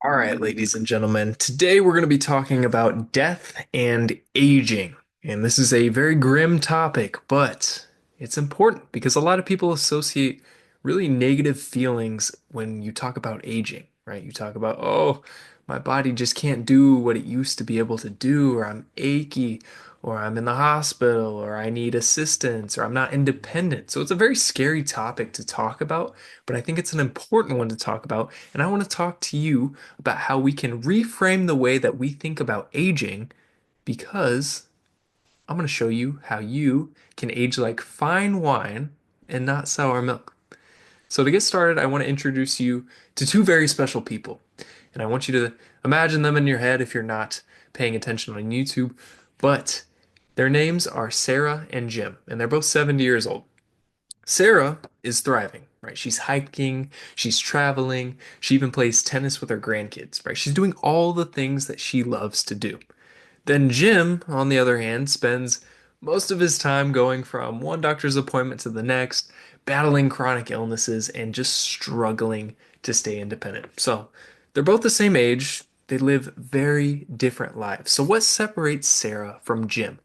All right, ladies and gentlemen, today we're going to be talking about death and aging. And this is a very grim topic, but it's important because a lot of people associate really negative feelings when you talk about aging, right? You talk about, oh, my body just can't do what it used to be able to do, or I'm achy, or I'm in the hospital, or I need assistance, or I'm not independent. So it's a very scary topic to talk about, but I think it's an important one to talk about. And I want to talk to you about how we can reframe the way that we think about aging because I'm going to show you how you can age like fine wine and not sour milk. So, to get started, I want to introduce you to two very special people. And I want you to imagine them in your head if you're not paying attention on YouTube. But their names are Sarah and Jim, and they're both 70 years old. Sarah is thriving, right? She's hiking, she's traveling, she even plays tennis with her grandkids, right? She's doing all the things that she loves to do. Then Jim, on the other hand, spends most of his time going from one doctor's appointment to the next, battling chronic illnesses and just struggling to stay independent. So they're both the same age. They live very different lives. So what separates Sarah from Jim?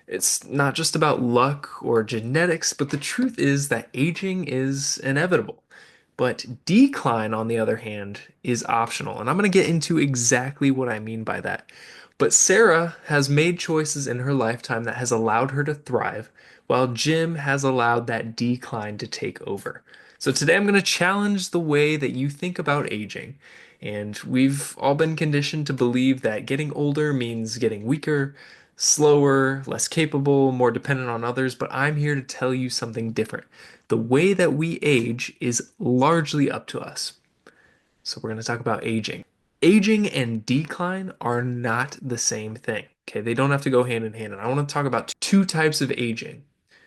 It's not just about luck or genetics, but the truth is that aging is inevitable. But decline, on the other hand, is optional. And I'm going to get into exactly what I mean by that. But Sarah has made choices in her lifetime that has allowed her to thrive, while Jim has allowed that decline to take over. So today I'm going to challenge the way that you think about aging. And we've all been conditioned to believe that getting older means getting weaker, slower, less capable, more dependent on others, but I'm here to tell you something different. The way that we age is largely up to us. So we're going to talk about aging. Aging and decline are not the same thing. Okay, they don't have to go hand in hand. And I want to talk about two types of aging.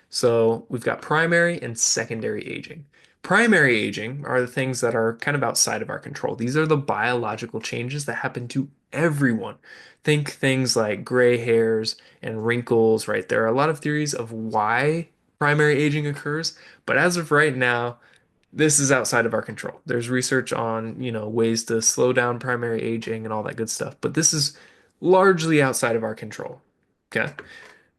So we've got primary and secondary aging. Primary aging are the things that are kind of outside of our control. These are the biological changes that happen to everyone. Think things like gray hairs and wrinkles, right? There are a lot of theories of why primary aging occurs, but as of right now, this is outside of our control. There's research on, ways to slow down primary aging and all that good stuff, but this is largely outside of our control. Okay.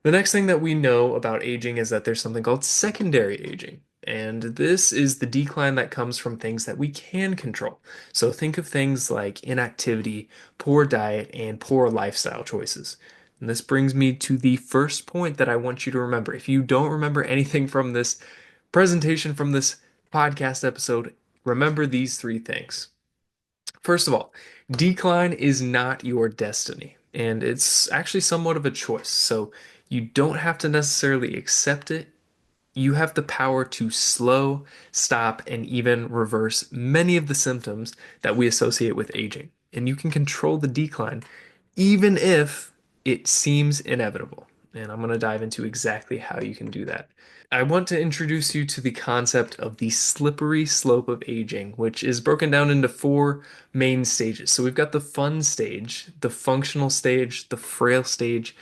The next thing that we know about aging is that there's something called secondary aging. And this is the decline that comes from things that we can control. So think of things like inactivity, poor diet, and poor lifestyle choices. And this brings me to the first point that I want you to remember. If you don't remember anything from this presentation, from this podcast episode, remember these three things. First of all, decline is not your destiny, and it's actually somewhat of a choice. So you don't have to necessarily accept it. You have the power to slow, stop, and even reverse many of the symptoms that we associate with aging. And you can control the decline, even if it seems inevitable. And I'm going to dive into exactly how you can do that. I want to introduce you to the concept of the slippery slope of aging, which is broken down into four main stages. So we've got the fun stage, the functional stage, the frail stage,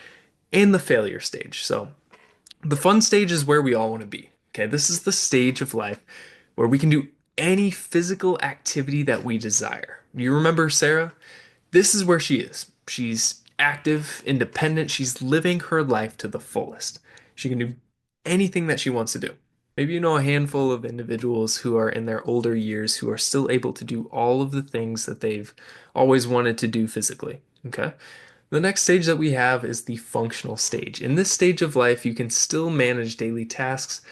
and the failure stage. So the fun stage is where we all want to be. Okay, this is the stage of life where we can do any physical activity that we desire. You remember Sarah? This is where she is. She's active, independent, she's living her life to the fullest. She can do anything that she wants to do. Maybe you know a handful of individuals who are in their older years who are still able to do all of the things that they've always wanted to do physically. Okay? The next stage that we have is the functional stage. In this stage of life, you can still manage daily tasks,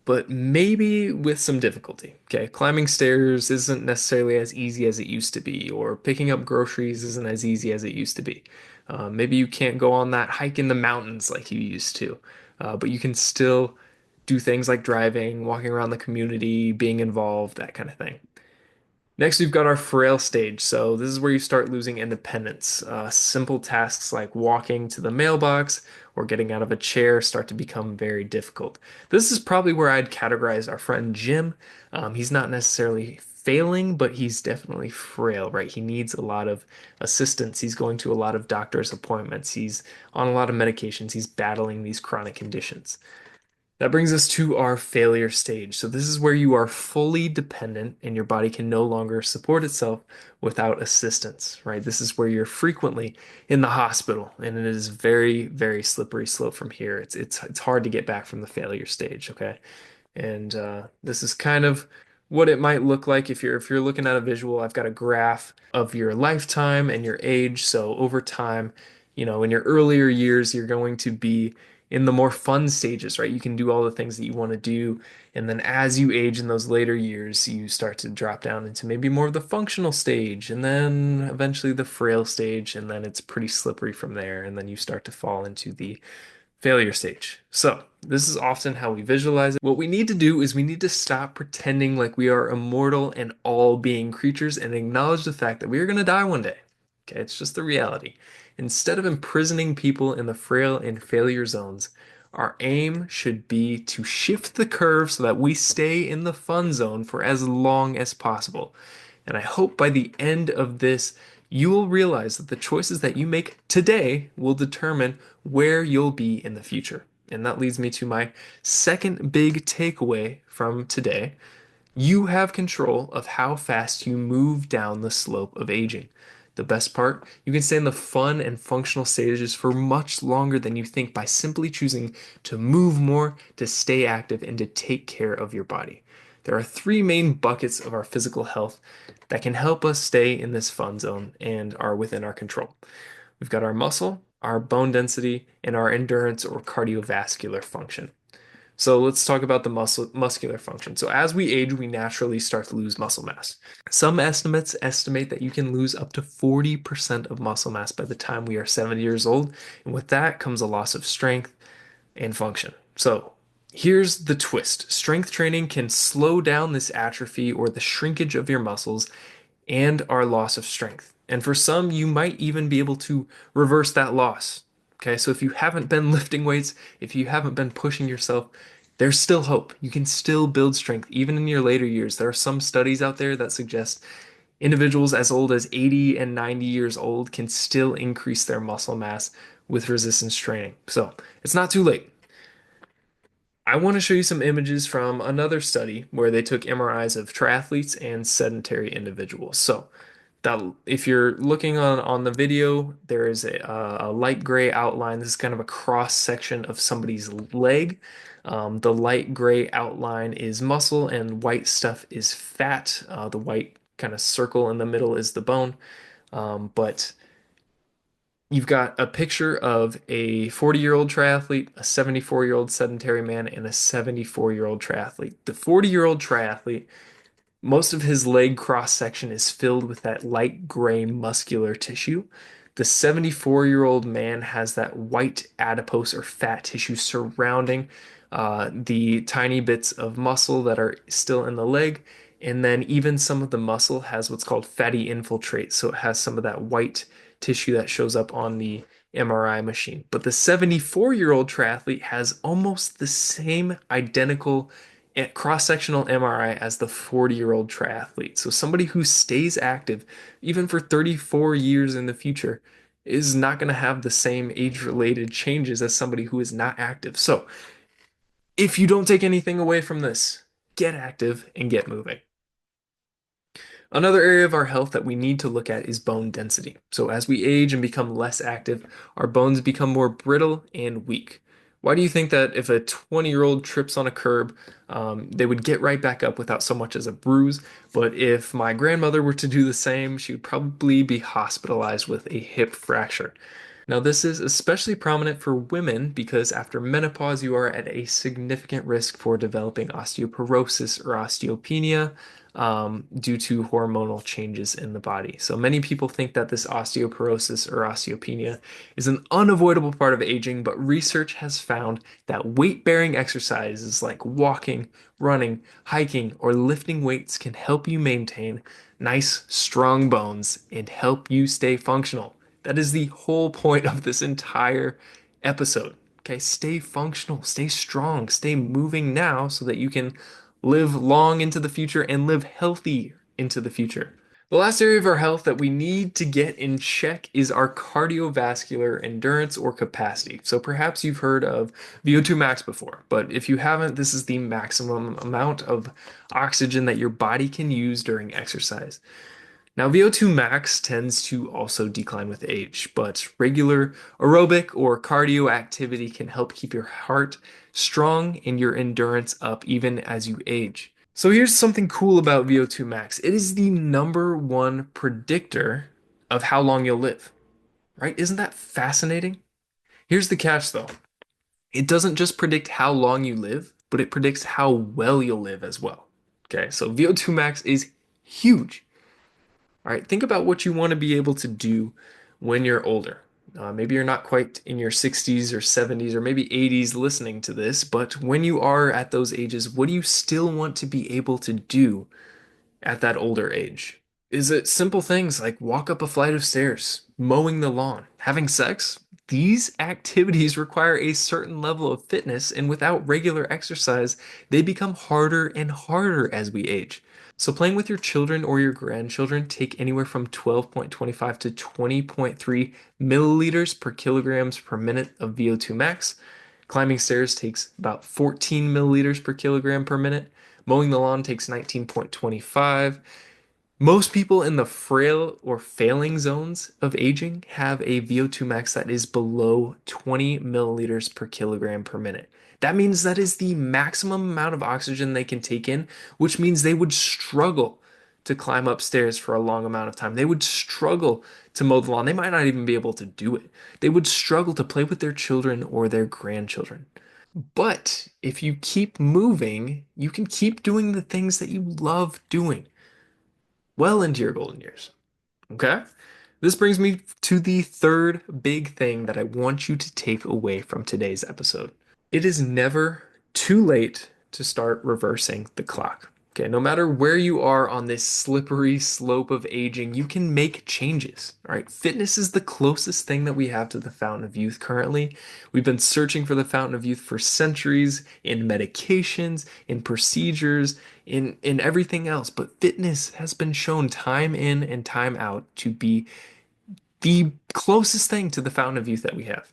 but maybe with some difficulty. Okay, climbing stairs isn't necessarily as easy as it used to be, or picking up groceries isn't as easy as it used to be. Maybe you can't go on that hike in the mountains like you used to, but you can still do things like driving, walking around the community, being involved, that kind of thing. Next, we've got our frail stage. So this is where you start losing independence. Simple tasks like walking to the mailbox or getting out of a chair start to become very difficult. This is probably where I'd categorize our friend Jim. He's not necessarily failing, but he's definitely frail, right? He needs a lot of assistance. He's going to a lot of doctor's appointments. He's on a lot of medications. He's battling these chronic conditions. That brings us to our failure stage. So, this is where you are fully dependent and your body can no longer support itself without assistance, right? This is where you're frequently in the hospital, and it is very, very slippery slope from here. It's hard to get back from the failure stage, okay? And this is kind of what it might look like if you're looking at a visual. I've got a graph of your lifetime and your age. So over time, in your earlier years, you're going to be in the more fun stages, right? You can do all the things that you want to do. And then as you age in those later years, you start to drop down into maybe more of the functional stage, and then eventually the frail stage, and then it's pretty slippery from there. And then you start to fall into the failure stage. So, this is often how we visualize it. What we need to do is we need to stop pretending like we are immortal and all being creatures and acknowledge the fact that we are going to die one day. Okay, it's just the reality. Instead of imprisoning people in the frail and failure zones, our aim should be to shift the curve so that we stay in the fun zone for as long as possible. And I hope by the end of this, you will realize that the choices that you make today will determine where you'll be in the future. And that leads me to my second big takeaway from today. You have control of how fast you move down the slope of aging. The best part, you can stay in the fun and functional stages for much longer than you think by simply choosing to move more, to stay active, and to take care of your body. There are three main buckets of our physical health that can help us stay in this fun zone and are within our control. We've got our muscle, our bone density, and our endurance or cardiovascular function. So let's talk about the muscular function. So as we age, we naturally start to lose muscle mass. Some estimates estimate that you can lose up to 40% of muscle mass by the time we are 70 years old. And with that comes a loss of strength and function. So here's the twist. Strength training can slow down this atrophy or the shrinkage of your muscles and our loss of strength. And for some, you might even be able to reverse that loss. Okay, so if you haven't been lifting weights, if you haven't been pushing yourself, there's still hope. You can still build strength even in your later years. There are some studies out there that suggest individuals as old as 80 and 90 years old can still increase their muscle mass with resistance training. So it's not too late. I want to show you some images from another study where they took MRIs of triathletes and sedentary individuals. So that if you're looking on the video, there is a light gray outline. This is kind of a cross section of somebody's leg. The light gray outline is muscle, and white stuff is fat. The white kind of circle in the middle is the bone. But you've got a picture of a 40-year-old triathlete, a 74-year-old sedentary man, and a 74-year-old triathlete. The 40-year-old triathlete, most of his leg cross section is filled with that light gray muscular tissue. The 74-year-old man has that white adipose or fat tissue surrounding the tiny bits of muscle that are still in the leg. And then even some of the muscle has what's called fatty infiltrate. So it has some of that white tissue that shows up on the MRI machine. But the 74-year-old triathlete has almost the same identical cross-sectional MRI as the 40-year-old triathlete. So somebody who stays active even for 34 years in the future is not going to have the same age-related changes as somebody who is not active. So if you don't take anything away from this, get active and get moving. Another area of our health that we need to look at is bone density. So as we age and become less active, our bones become more brittle and weak. Why do you think that if a 20-year-old trips on a curb, they would get right back up without so much as a bruise? But if my grandmother were to do the same, she would probably be hospitalized with a hip fracture. Now, this is especially prominent for women because after menopause, you are at a significant risk for developing osteoporosis or osteopenia due to hormonal changes in the body. So many people think that this osteoporosis or osteopenia is an unavoidable part of aging, but research has found that weight-bearing exercises like walking, running, hiking, or lifting weights can help you maintain nice, strong bones and help you stay functional. That is the whole point of this entire episode. Okay, stay functional, stay strong, stay moving now so that you can live long into the future and live healthy into the future. The last area of our health that we need to get in check is our cardiovascular endurance or capacity. So perhaps you've heard of VO2 max before, but if you haven't, this is the maximum amount of oxygen that your body can use during exercise. Now, VO2 max tends to also decline with age, but regular aerobic or cardio activity can help keep your heart strong and your endurance up even as you age. So here's something cool about VO2 max. It is the number one predictor of how long you'll live, right? Isn't that fascinating? Here's the catch though. It doesn't just predict how long you live, but it predicts how well you'll live as well. Okay, so VO2 max is huge. All right, think about what you want to be able to do when you're older. Maybe you're not quite in your 60s or 70s or maybe 80s listening to this, but when you are at those ages, what do you still want to be able to do at that older age? Is it simple things like walk up a flight of stairs, mowing the lawn, having sex? These activities require a certain level of fitness, and without regular exercise, they become harder and harder as we age. So, playing with your children or your grandchildren take anywhere from 12.25 to 20.3 milliliters per kilograms per minute of VO2 max. Climbing stairs takes about 14 milliliters per kilogram per minute. Mowing the lawn takes 19.25. Most people in the frail or failing zones of aging have a VO2 max that is below 20 milliliters per kilogram per minute. That means that is the maximum amount of oxygen they can take in, which means they would struggle to climb upstairs for a long amount of time. They would struggle to mow the lawn. They might not even be able to do it. They would struggle to play with their children or their grandchildren. But if you keep moving, you can keep doing the things that you love doing well into your golden years. Okay? This brings me to the third big thing that I want you to take away from today's episode. It is never too late to start reversing the clock. Okay, no matter where you are on this slippery slope of aging, you can make changes. All right, fitness is the closest thing that we have to the fountain of youth currently. We've been searching for the fountain of youth for centuries in medications, in procedures, in everything else, but fitness has been shown time in and time out to be the closest thing to the fountain of youth that we have.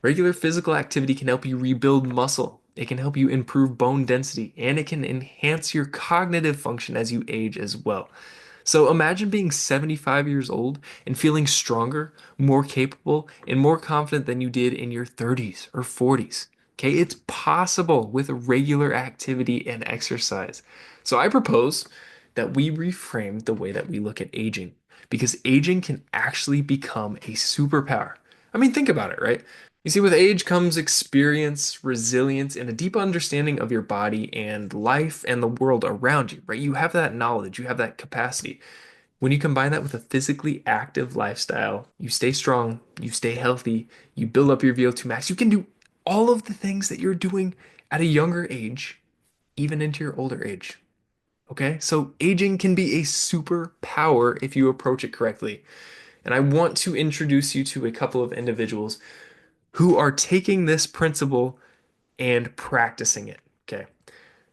Regular physical activity can help you rebuild muscle. It can help you improve bone density, and it can enhance your cognitive function as you age as well. So imagine being 75 years old and feeling stronger, more capable, and more confident than you did in your 30s or 40s. Okay, it's possible with regular activity and exercise. So I propose that we reframe the way that we look at aging because aging can actually become a superpower. I mean, think about it, right? You see, with age comes experience, resilience, and a deep understanding of your body and life and the world around you, right? You have that knowledge, you have that capacity. When you combine that with a physically active lifestyle, you stay strong, you stay healthy, you build up your VO2 max, you can do all of the things that you're doing at a younger age, even into your older age. Okay? So aging can be a superpower if you approach it correctly. And I want to introduce you to a couple of individuals who are taking this principle and practicing it. Okay.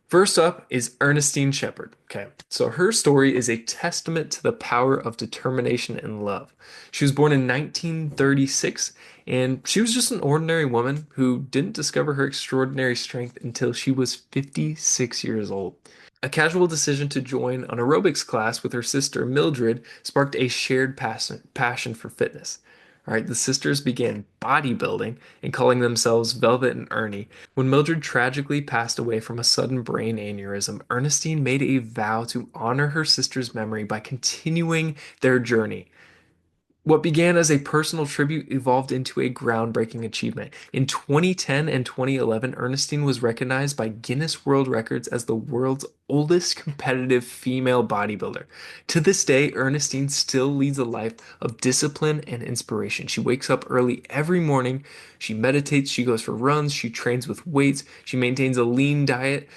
First up is Ernestine Shepard. Okay. So her story is a testament to the power of determination and love. She was born in 1936, and she was just an ordinary woman who didn't discover her extraordinary strength until she was 56 years old. A casual decision to join an aerobics class with her sister Mildred sparked a shared passion for fitness. All right, the sisters began bodybuilding and calling themselves Velvet and Ernie. When Mildred tragically passed away from a sudden brain aneurysm, Ernestine made a vow to honor her sister's memory by continuing their journey. What began as a personal tribute evolved into a groundbreaking achievement. In 2010 and 2011, Ernestine was recognized by Guinness World Records as the world's oldest competitive female bodybuilder. To this day, Ernestine still leads a life of discipline and inspiration. She wakes up early every morning, she meditates, she goes for runs, she trains with weights, she maintains a lean diet,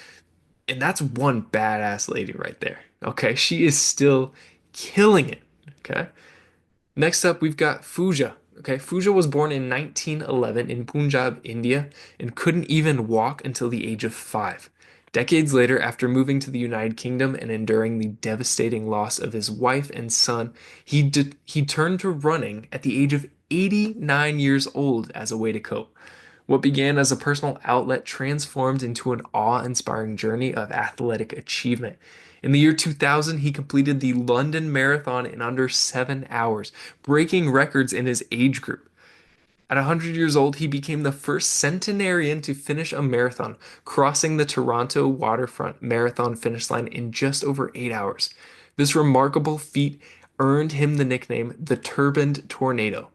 and that's one badass lady right there. Okay, she is still killing it. Okay. Next up, we've got Pooja. Okay, Pooja was born in 1911 in Punjab, India, and couldn't even walk until the age of 5. Decades later, after moving to the United Kingdom and enduring the devastating loss of his wife and son, he turned to running at the age of 89 years old as a way to cope. What began as a personal outlet transformed into an awe-inspiring journey of athletic achievement. In the year 2000, he completed the London Marathon in under 7 hours, breaking records in his age group. At 100 years old, he became the first centenarian to finish a marathon, crossing the Toronto waterfront marathon finish line in just over 8 hours. This remarkable feat earned him the nickname the Turbaned Tornado.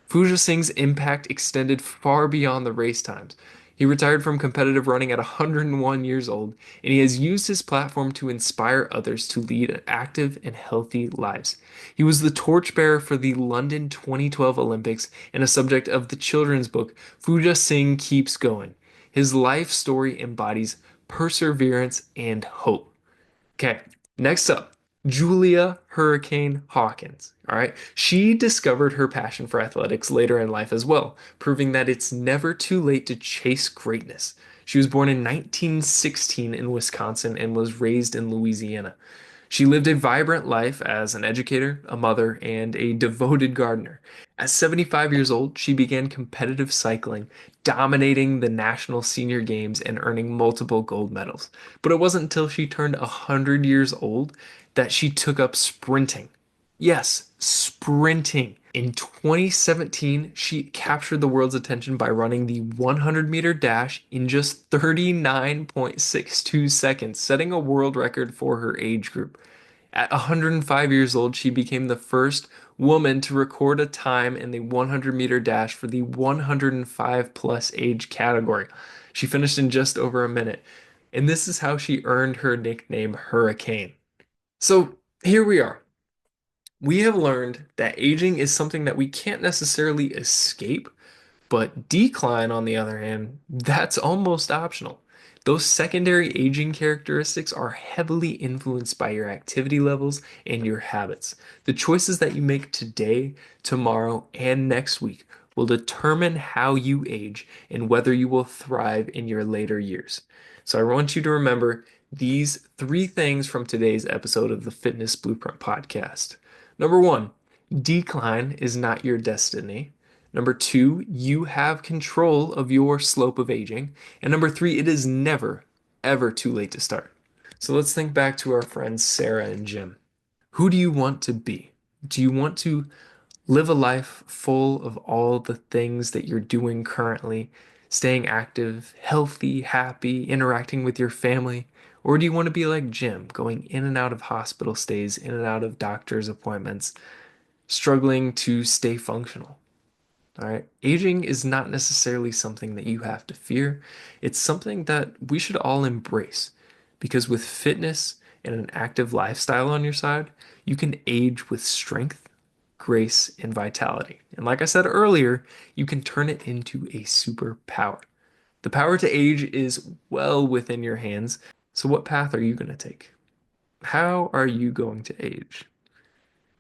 Pooja Singh's impact extended far beyond the race times. He retired from competitive running at 101 years old, and he has used his platform to inspire others to lead active and healthy lives. He was the torchbearer for the London 2012 Olympics and a subject of the children's book Pooja Singh Keeps Going. His life story embodies perseverance and hope. Okay, next up, Julia Hurricane Hawkins. All right, she discovered her passion for athletics later in life as well, proving that it's never too late to chase greatness. She was born in 1916 in Wisconsin and was raised in Louisiana. She lived a vibrant life as an educator, a mother, and a devoted gardener. At 75 years old, she began competitive cycling, dominating the national senior games and earning multiple gold medals. But it wasn't until she turned 100 years old that she took up sprinting. Yes, sprinting. In 2017, she captured the world's attention by running the 100-meter dash in just 39.62 seconds, setting a world record for her age group. At 105 years old, she became the first woman to record a time in the 100-meter dash for the 105 plus age category. She finished in just over a minute, and this is how she earned her nickname Hurricane. So here we are. We have learned that aging is something that we can't necessarily escape, but decline, on the other hand, that's almost optional. Those secondary aging characteristics are heavily influenced by your activity levels and your habits. The choices that you make today, tomorrow, and next week will determine how you age and whether you will thrive in your later years. So I want you to remember these three things from today's episode of the Fitness Blueprint podcast. Number one, decline is not your destiny. Number two, you have control of your slope of aging. And number three, it is never, ever too late to start. So let's think back to our friends Sarah and Jim. Who do you want to be? Do you want to live a life full of all the things that you're doing currently, staying active, healthy, happy, interacting with your family? Or do you want to be like Jim, going in and out of hospital stays, in and out of doctor's appointments, struggling to stay functional? All right. Aging is not necessarily something that you have to fear. It's something that we should all embrace because with fitness and an active lifestyle on your side, you can age with strength, grace, and vitality. And like I said earlier, you can turn it into a superpower. The power to age is well within your hands. So, what path are you going to take? How are you going to age?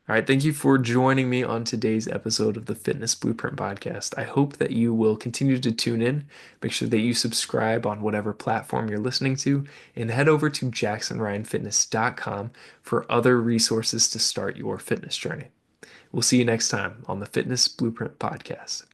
All right, thank you for joining me on today's episode of the Fitness Blueprint Podcast. I hope that you will continue to tune in. Make sure that you subscribe on whatever platform you're listening to, and head over to jacksonryanfitness.com for other resources to start your fitness journey. We'll see you next time on the Fitness Blueprint Podcast.